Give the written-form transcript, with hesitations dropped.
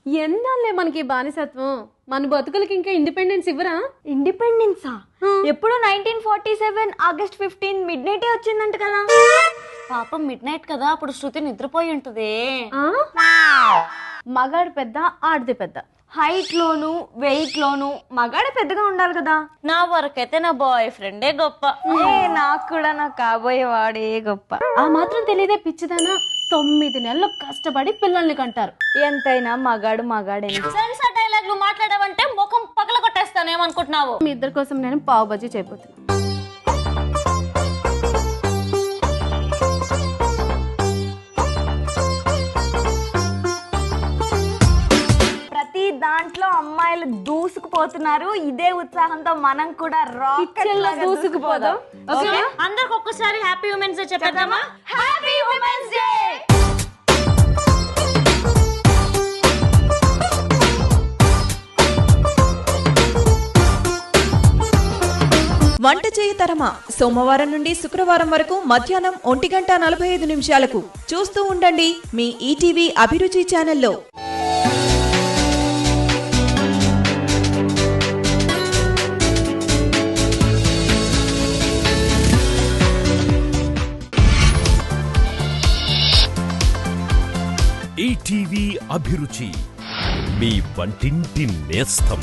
ఎన్నాళ్ళే మనకి బానిసత్వం, మన బతుకులకి ఇంకా ఇండిపెండెన్స్ ఇవ్వరా? ఇండిపెండెన్సా? ఎప్పుడు 1947 ఆగస్ట్ 15 మిడ్ నైట్ వచ్చిందంట కదా. పాపం మిడ్ నైట్ కదా, అప్పుడు శృతి నిద్రపోయి ఉంటది. మగాడు పెద్ద, ఆడది పెద్ద. హైట్ లోను వెయిట్ లోను మగాడే పెద్దగా ఉండాలి కదా. నా వరకైతే నా బాయ్ ఫ్రెండే గొప్ప. నాకు కూడా నా కాబోయే వాడే గొప్ప. ఆ మాత్రం తెలియదే పిచ్చిదానా. 9 నెలలు కష్టపడి పిల్లల్ని కంటారు. ఎంతైనా మగాడు మగాడే. సెన్సార్ డైలాగ్లు మాట్లాడావంటే ముఖం పగల కొట్టేస్తానేమనుకుంటున్నావు? మీ ఇద్దరి కోసం నేను పావు బజ్జీ చేయబోతున్నా. దాంట్లో అమ్మాయిలు దూసుకుపోతున్నారు. ఇదే ఉత్సాహంతో మనం కూడా రాకెట్ లాగా దూసుకుపోదాం. ఓకే, అందరికి ఒక్కసారి హ్యాపీ ఉమెన్స్ డే చెప్పేద్దామా? Happy women's day. వంట చేయతరమా సోమవారం నుండి శుక్రవారం వరకు మధ్యాహ్నం 1:45 చూస్తూ ఉండండి మీ ఈటీవీ అభిరుచి ఛానల్లో. ఈటీవీ అభిరుచి, మీ వంటింటి నేస్తం.